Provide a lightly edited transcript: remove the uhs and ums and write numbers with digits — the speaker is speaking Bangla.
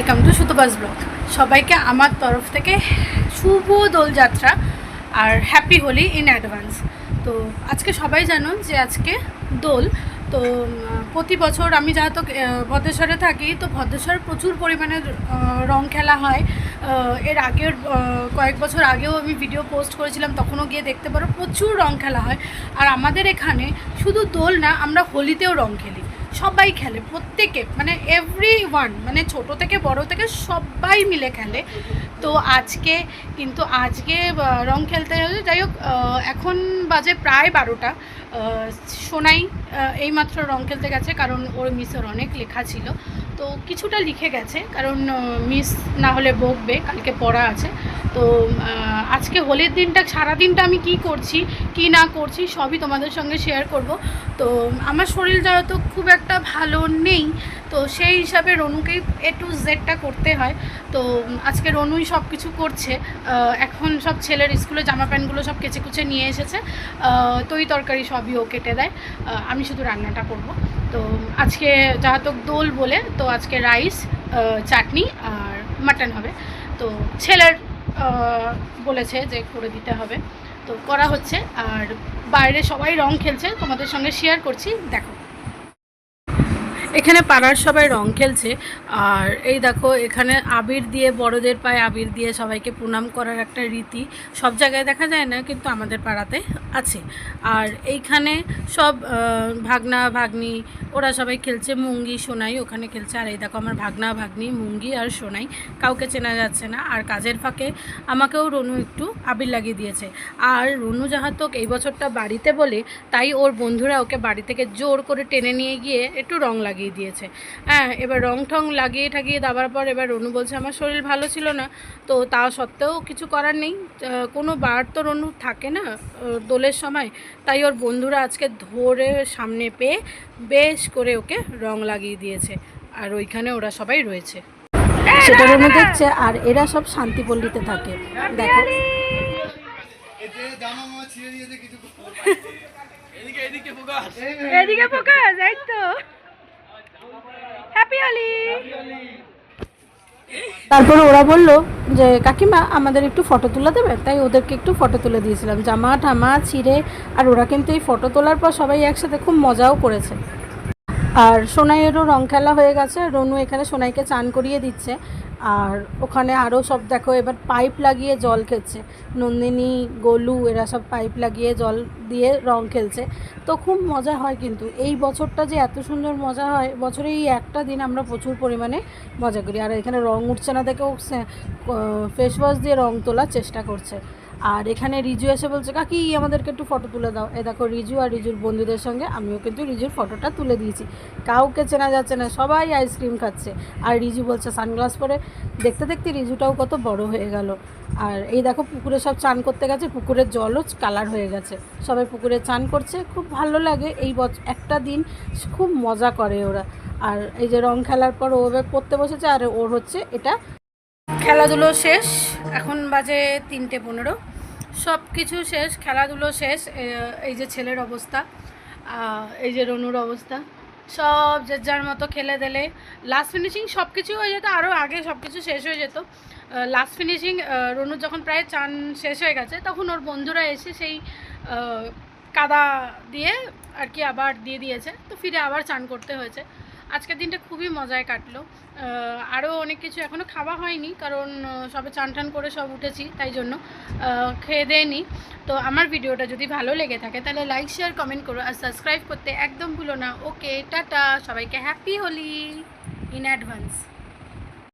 Welcome to সুতোবাস blog. সবাইকে আমার তরফ থেকে শুভ দোলযাত্রা আর হ্যাপি হোলি ইন অ্যাডভান্স। তো আজকে সবাই জানো যে আজকে দোল। তো প্রতি বছর আমি যেহেতু ভদ্রেশ্বরে থাকি, তো ভদ্রেশ্বরে প্রচুর পরিমাণে রং খেলা হয়। এর আগের কয়েক বছর আগেও আমি ভিডিও পোস্ট করেছিলাম, তখনও গিয়ে দেখতে পারো, প্রচুর রং খেলা হয়। আর আমাদের এখানে শুধু দোল না, আমরা হোলিতেও রং খেলি। সবাই খেলে, প্রত্যেকে, মানে এভরি ওয়ান, মানে ছোটো থেকে বড় থেকে সবাই মিলে খেলে। তো আজকে রং খেলতে হলে, যাই হোক, এখন বাজে প্রায় 12টা। সোনাই এইমাত্র রং খেলতে গেছে, কারণ ওর মিসের অনেক লেখা ছিল, তো কিছুটা লিখে গেছে, কারণ মিস না হলে বকবে, কালকে পড়া আছে। তো আজকে হোলির দিনটা, সারাদিনটা আমি কি করছি কি না করছি সবই তোমাদের সঙ্গে শেয়ার করব। তো আমার শরীর যেহেতু খুব একটা ভালো নেই, তো সেই হিসাবে রনুকেই A to Z করতে হয়। তো আজকে রনুই সব কিছু করছে। এখন সব ছেলের স্কুলে জামা প্যান্টগুলো সব কেচে কুচে নিয়ে এসেছে, তরকারি সবই ও কেটে দেয়, আমি শুধু রান্নাটা করব। তো আজকে যেহেতু দোল বলে, তো আজকে রাইস, চাটনি আর মাটন হবে। তো ছেলের বলেছে যে করে দিতে হবে, তো করা হচ্ছে। আর বাইরে সবাই রং খেলছে, তোমাদের সঙ্গে শেয়ার করছি, দেখো। এখানে পাড়ার সবাই রং খেলছে, আর এই দেখো এখানে আবির দিয়ে, বড়দের পায়ে আবির দিয়ে সবাইকে প্রণাম করার একটা রীতি সব জায়গায় দেখা যায় না, কিন্তু আমাদের পাড়াতে আছে। আর এইখানে সব ভাগনা ভাগ্নি ওরা সবাই খেলছে, মুঙ্গি সোনাই ওখানে খেলছে। আর এই দেখো আমার ভাগনা ভাগ্নি মুঙ্গি আর সোনাই, কাউকে চেনা যাচ্ছে না। আর কাজের ফাঁকে আমাকেও রনু একটু আবির লাগিয়ে দিয়েছে। আর রনু যাহাতক এই বছরটা বাড়িতে বলে, তাই ওর বন্ধুরা ওকে বাড়ি থেকে জোর করে টেনে নিয়ে গিয়ে একটু রং লাগিয়ে দিয়েছে। হ্যাঁ, এবার রং ঠং লাগিয়ে ঠাকিয়ে দেওয়ার পর এবার রনু বলছে আমার শরীর ভালো ছিল না, তো তা সত্ত্বেও কিছু করার নেই, কোনো বার তো রনু থাকে না দোলের সময়, তাই ওর বন্ধুরা আজকে ধরে সামনে পেয়ে বেশ করে ওকে রং লাগিয়ে দিয়েছে। আর ওইখানে ওরা সবাই রয়েছে, সেটা রনু দেখছে। আর এরা সব শান্তিপল্লীতে থাকে, দেখো। এদিকে ফোকাস, এই তো হ্যাপি হোলি। তারপরে ওরা বললো যে কাকিমা আমাদের একটু ফটো তুলে দেবে, তাই ওদেরকে একটু ফটো তুলে দিয়েছিলাম, জামা ঠামা ছিঁড়ে। আর ওরা কিন্তু এই ফটো তোলার পর সবাই একসাথে খুব মজাও করেছে। আর সোনাইয়েরও রং খেলা হয়ে গেছে, রনু এখানে সোনাইকে চান করিয়ে দিচ্ছে। আর ওখানে আরও সব দেখো এবার পাইপ লাগিয়ে জল খেলছে, নন্দিনী গোলু এরা সব পাইপ লাগিয়ে জল দিয়ে রং খেলছে। তো খুব মজা হয়, কিন্তু এই বছরটা যে এত সুন্দর মজা হয়, বছরে এই একটা দিন আমরা প্রচুর পরিমাণে মজা করি। আর এখানে রং উঠছে না দেখে ও ফেস ওয়াশ দিয়ে রং তোলার চেষ্টা করছে। আর এখানে রিজু এসে বলছে কাকি আমাদেরকে একটু ফটো তুলে দাও। এই দেখো রিজু আর রিজুর বন্ধুদের সঙ্গে আমিও কিন্তু রিজুর ফটোটা তুলে দিয়েছি। কাউকে চেনা যাচ্ছে না, সবাই আইসক্রিম খাচ্ছে। আর রিজু বলছে সানগ্লাস পরে। দেখতে দেখতে রিজুটাও কত বড় হয়ে গেল। আর এই দেখো পুকুরে সব চান করতে গেছে, পুকুরের জলও কালার হয়ে গেছে, সবাই পুকুরে চান করছে। খুব ভালো লাগে এই একটা দিন, খুব মজা করে ওরা। আর এই যে রং খেলার পর ও এবার পড়তে বসেছে, আর ওর হচ্ছে এটা খেলাধুলো শেষ। এখন বাজে 3:15, সব কিছু শেষ, খেলাধুলো শেষ। এই যে ছেলের অবস্থা, এই যে রনুর অবস্থা, সব যে যার মতো খেলে দিলে লাস্ট ফিনিশিং সব কিছু হয়ে যেত, আরও আগে সব কিছু শেষ হয়ে যেত। লাস্ট ফিনিশিং রনুর যখন প্রায় চান শেষ হয়ে গেছে, তখন ওর বন্ধুরা এসে সেই কাদা দিয়ে আর কি আবার দিয়ে দিয়েছে, তো ফিরে আবার চান করতে হয়েছে। আজকের দিনটা খুবই মজায় কাটলো। আরও অনেক কিছু এখনও খাওয়া হয়নি, কারণ সবে চান টান করে সব উঠেছি, তাই জন্য খেয়ে দেয়নি। তো আমার ভিডিওটা যদি ভালো লেগে থাকে তাহলে লাইক শেয়ার কমেন্ট করো, আর সাবস্ক্রাইব করতে একদম ভুলো না। ওকে, টাটা, সবাইকে হ্যাপি হোলি ইন অ্যাডভান্স।